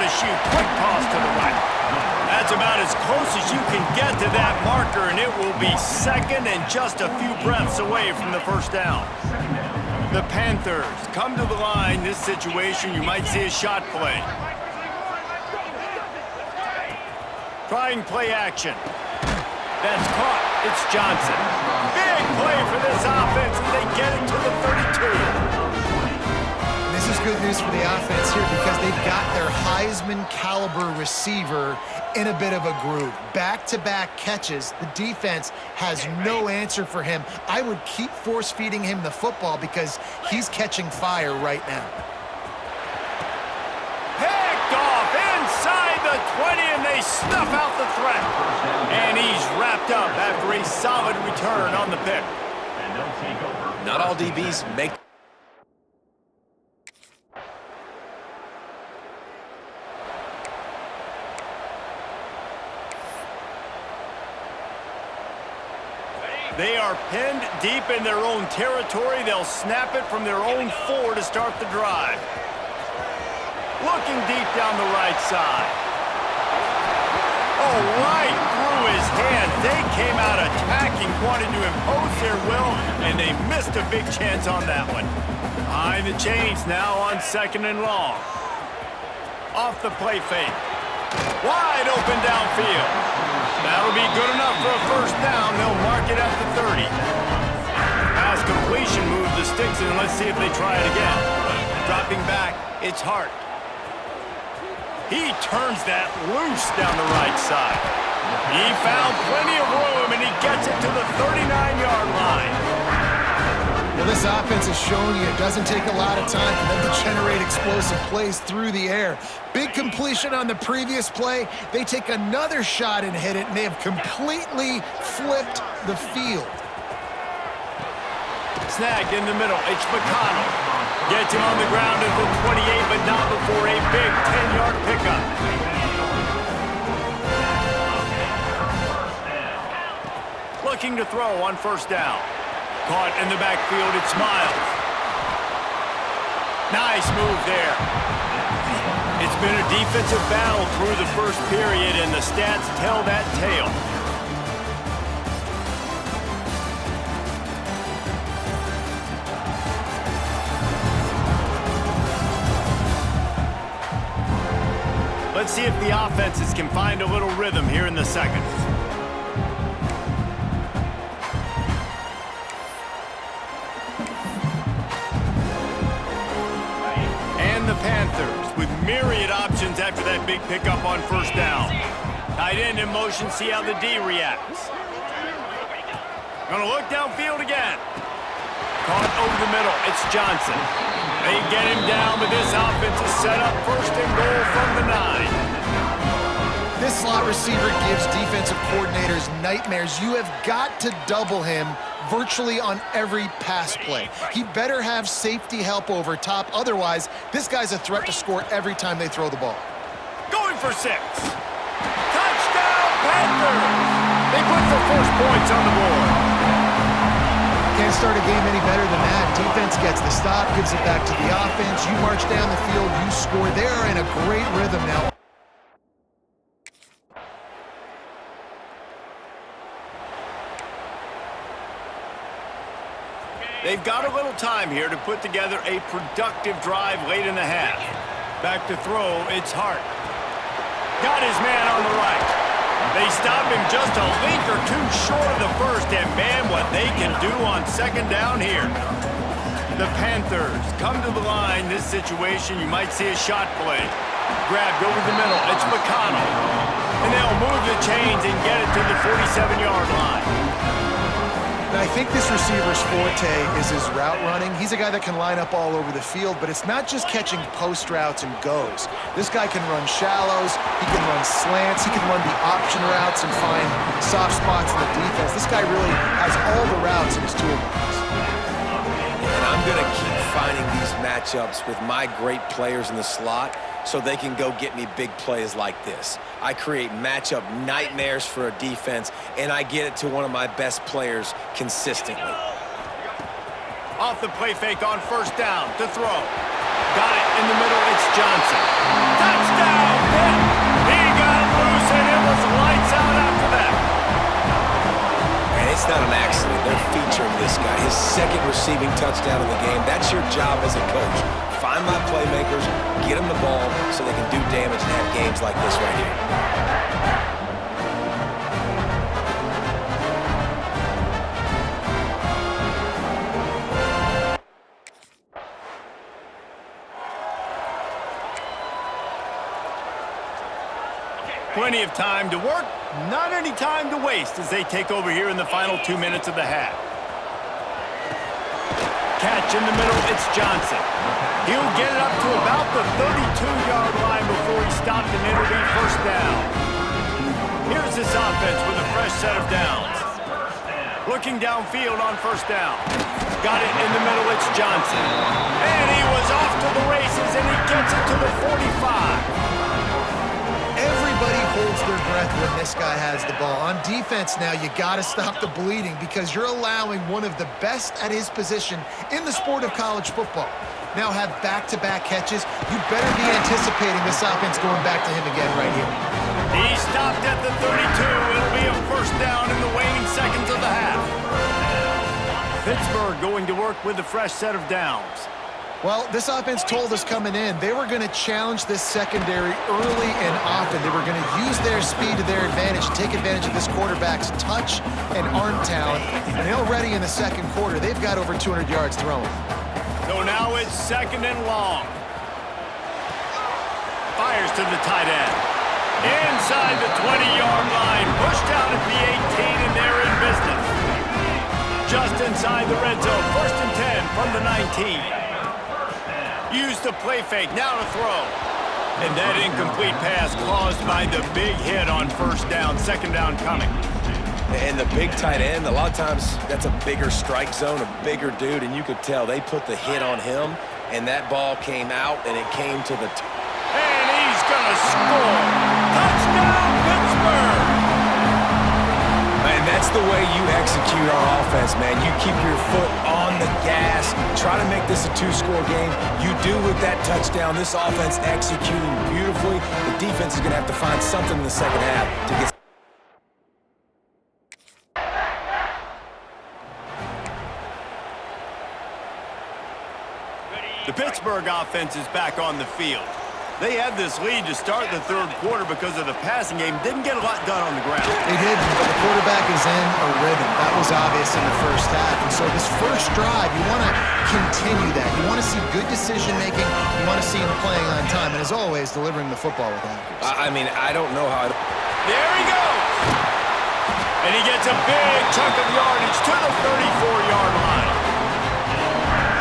the shoot. Quick toss to the right. That's about as close as you can get to that marker, and it will be second and just a few breaths away from the first down. The Panthers come to the line. This situation, you might see a shot play. Trying play action. That's caught. It's Johnson. Big play for this offense as they get it to the 32. This is good news for the offense here because they've got their Heisman-caliber receiver in a bit of a groove. Back-to-back catches. The defense has no answer for him. I would keep force-feeding him the football because he's catching fire right now. Picked off inside the 20, and they snuff out the threat. And he's wrapped up after a solid return on the pick. Not all DBs make... They are pinned deep in their own territory. They'll snap it from their own 4 to start the drive. Looking deep down the right side. Oh, right through his hand. They came out attacking, wanted to impose their will, and they missed a big chance on that one. Behind the chains now on 2nd and long. Off the play fake. Wide open downfield. That'll be good enough for a first down. They'll mark it at the 30. Pass completion, move the sticks, and let's see if they try it again. Dropping back, it's Hart. He turns that loose down the right side. He found plenty of room, and he gets it to the 39-yard line. Well, this offense is showing you it doesn't take a lot of time for them to generate explosive plays through the air. Big completion on the previous play. They take another shot and hit it, and they have completely flipped the field. Snagged in the middle. It's McConnell. Gets him on the ground at the 28, but not before a big 10-yard pickup. Looking to throw on first down. Caught in the backfield, it's Miles. Nice move there. It's been a defensive battle through the first period, and the stats tell that tale. Let's see if the offenses can find a little rhythm here in the second. Panthers with myriad options after that big pickup on first down. Tight end in motion, see how the D reacts. Gonna look downfield again. Caught over the middle, it's Johnson. They get him down, but this offense is set up first and goal from the 9. This slot receiver gives defensive coordinators nightmares. You have got to double him virtually on every pass play. He better have safety help over top. Otherwise, this guy's a threat to score every time they throw the ball. Going for 6. Touchdown, Panthers! They put the first points on the board. Can't start a game any better than that. Defense gets the stop, gives it back to the offense. You march down the field, you score. They're in a great rhythm now. They've got a little time here to put together a productive drive late in the half. Back to throw, it's Hart. Got his man on the right. They stop him just a link or two short of the first, and man, what they can do on second down here. The Panthers come to the line. This situation, you might see a shot play. Grabbed over the middle, it's McConnell. And they'll move the chains and get it to the 47-yard line. I think this receiver's forte is his route running. He's a guy that can line up all over the field, but it's not just catching post routes and goes. This guy can run shallows, he can run slants, he can run the option routes and find soft spots in the defense. This guy really has all the routes in his toolbox. And I'm going to keep finding these matchups with my great players in the slot so they can go get me big plays like this. I create matchup nightmares for a defense, and I get it to one of my best players consistently. Off the play fake on first down to throw. Got it in the middle. It's Johnson. Touchdown, Pitt. He got loose, and it was lights out after that. And it's not an accident. They're featuring this guy. His second receiving touchdown of the game. That's your job as a coach. Find my playmakers, get them the ball so they can do damage and have games like this right here. Plenty of time to work, not any time to waste as they take over here in the final 2 minutes of the half. Catch in the middle, it's Johnson. He'll get it up to about the 32-yard line before he stopped, and it'll be first down. Here's this offense with a fresh set of downs. Looking downfield on first down. Got it in the middle, it's Johnson. And he was off to the races, and he gets it to the 45. Everybody holds their breath when this guy has the ball. On defense now, you got to stop the bleeding because you're allowing one of the best at his position in the sport of college football. Now have back-to-back catches. You better be anticipating this offense going back to him again right here. He stopped at the 32. It'll be a first down in the waning seconds of the half. Pittsburgh going to work with a fresh set of downs. Well, this offense told us coming in they were going to challenge this secondary early and often. They were going to use their speed to their advantage and take advantage of this quarterback's touch and arm talent. And already in the second quarter, they've got over 200 yards thrown. So now it's second and long. Fires to the tight end. Inside the 20-yard line. Pushed out at the 18, and they're in business. Just inside the red zone. First and 10 from the 19. Use the play fake, now to throw. And that incomplete pass caused by the big hit on first down, second down coming. And the big tight end, a lot of times that's a bigger strike zone, a bigger dude, and you could tell they put the hit on him, and that ball came out, and it came to the... And he's gonna score! Touchdown, Pittsburgh! And that's the way you execute on offense, man. You keep your foot on the gas. Try to make this a two-score game. You do with that touchdown. This offense executing beautifully. The defense is going to have to find something in the second half to get... The Pittsburgh offense is back on the field. They had this lead to start the third quarter because of the passing game. Didn't get a lot done on the ground. They didn't, but the quarterback is in a rhythm. That was obvious in the first half. And so this first drive, you want to continue that. You want to see good decision-making. You want to see him playing on time. And as always, delivering the football with accuracy. I mean, I don't know how... There he goes! And he gets a big chunk of yardage to the 34-yard line.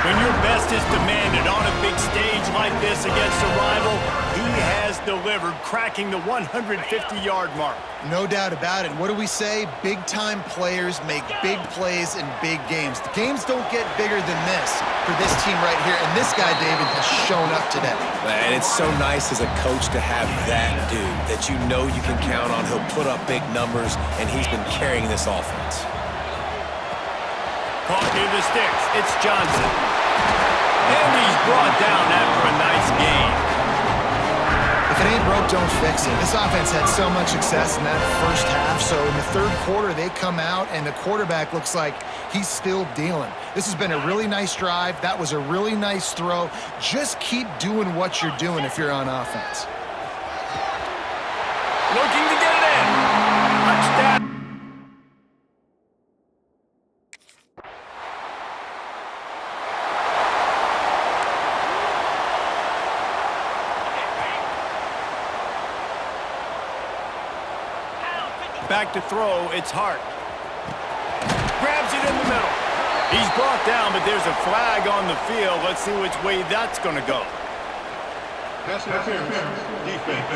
When your best is demanded on a big stage like this against a rival, he has delivered, cracking the 150-yard mark. No doubt about it. What do we say? Big-time players make big plays in big games. The games don't get bigger than this for this team right here, and this guy, David, has shown up today. And it's so nice as a coach to have that dude that you know you can count on. He'll put up big numbers, and he's been carrying this offense. Caught near the sticks. It's Johnson. And he's brought down after a nice game. If it ain't broke, don't fix it. This offense had so much success in that first half, so in the third quarter, they come out, and the quarterback looks like he's still dealing. This has been a really nice drive. That was a really nice throw. Just keep doing what you're doing if you're on offense. Looking to get it in. Touchdown. Back to throw, it's Hart. Grabs it in the middle. He's brought down, but there's a flag on the field. Let's see which way that's going to go. Pass interference. Defense.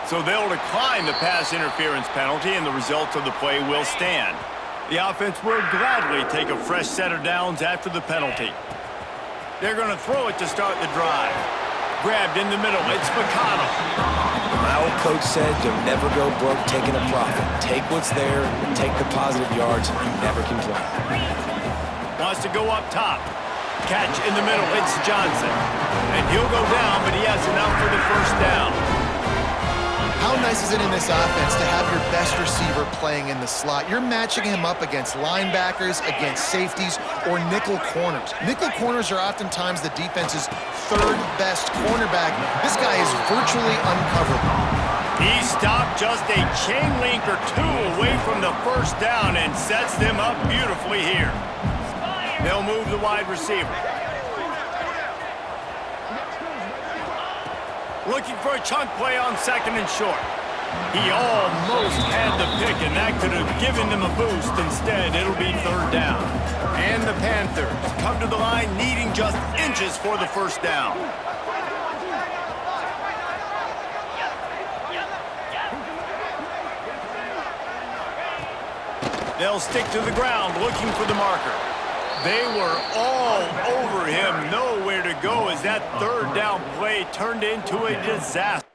So they'll decline the pass interference penalty, and the results of the play will stand. The offense will gladly take a fresh set of downs after the penalty. They're going to throw it to start the drive. Grabbed in the middle, it's McConnell. My old coach said you'll never go broke taking a profit. Take what's there, take the positive yards, and never complain. Wants to go up top. Catch in the middle. It's Johnson. And he'll go down, but he has enough for the first down. How nice is it in this offense to have your best receiver playing in the slot? You're matching him up against linebackers, against safeties, or nickel corners. Nickel corners are oftentimes the defense's third best cornerback. This guy is virtually uncoverable. He stopped just a chain link or two away from the first down and sets them up beautifully here. They'll move the wide receiver. Looking for a chunk play on second and short. He almost had the pick, and that could have given them a boost. Instead, it'll be third down. And the Panthers come to the line needing just inches for the first down. They'll stick to the ground looking for the marker. They were all over him, nowhere to go as that third down play turned into a disaster.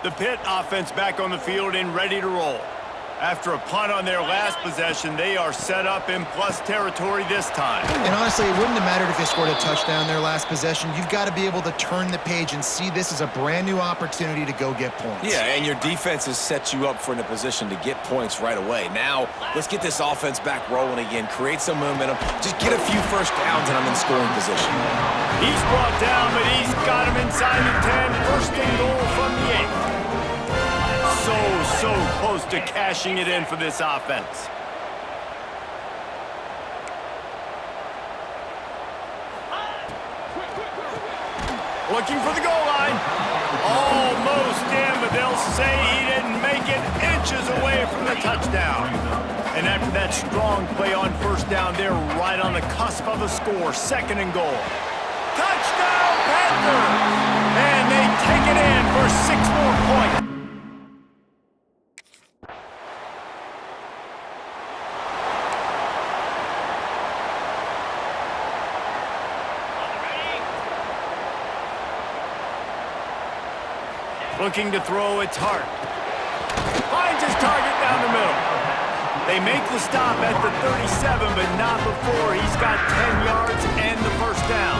The Pitt offense back on the field and ready to roll. After a punt on their last possession, they are set up in plus territory this time. And honestly, it wouldn't have mattered if they scored a touchdown their last possession. You've got to be able to turn the page and see this as a brand new opportunity to go get points. Yeah, and your defense has set you up for in a position to get points right away. Now, let's get this offense back rolling again, create some momentum, just get a few first downs, and I'm in scoring position. He's brought down, but he's got him inside the 10. First and goal from the 8. So close to cashing it in for this offense. Looking for the goal line. Almost in, but they'll say he didn't make it, inches away from the touchdown. And after that strong play on first down, they're right on the cusp of a score. Second and goal. Touchdown, Panthers! And they take it in for 6 more points. Looking to throw, it's Hart. Finds his target down the middle. They make the stop at the 37, but not before he's got 10 yards and the first down.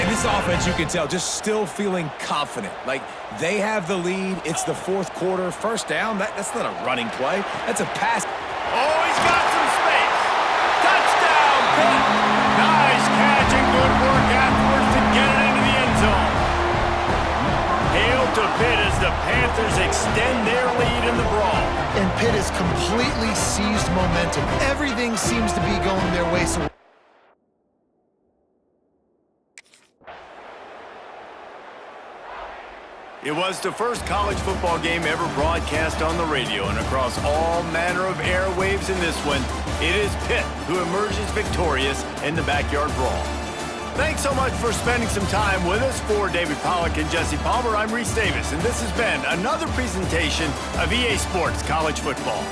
And this offense, you can tell, just still feeling confident. Like, they have the lead. It's the fourth quarter. First down, that's not a running play. That's a pass. Oh, he's got some space. Touchdown, Pitt. Nice catch and good work afterwards to get it into the end zone. Hail to Pitt as the Panthers extend their lead in the brawl. And Pitt has completely seized momentum. Everything seems to be going their way. So it was the first college football game ever broadcast on the radio, and across all manner of airwaves in this one, it is Pitt who emerges victorious in the backyard brawl. Thanks so much for spending some time with us. For David Pollack and Jesse Palmer, I'm Reese Davis, and this has been another presentation of EA Sports College Football.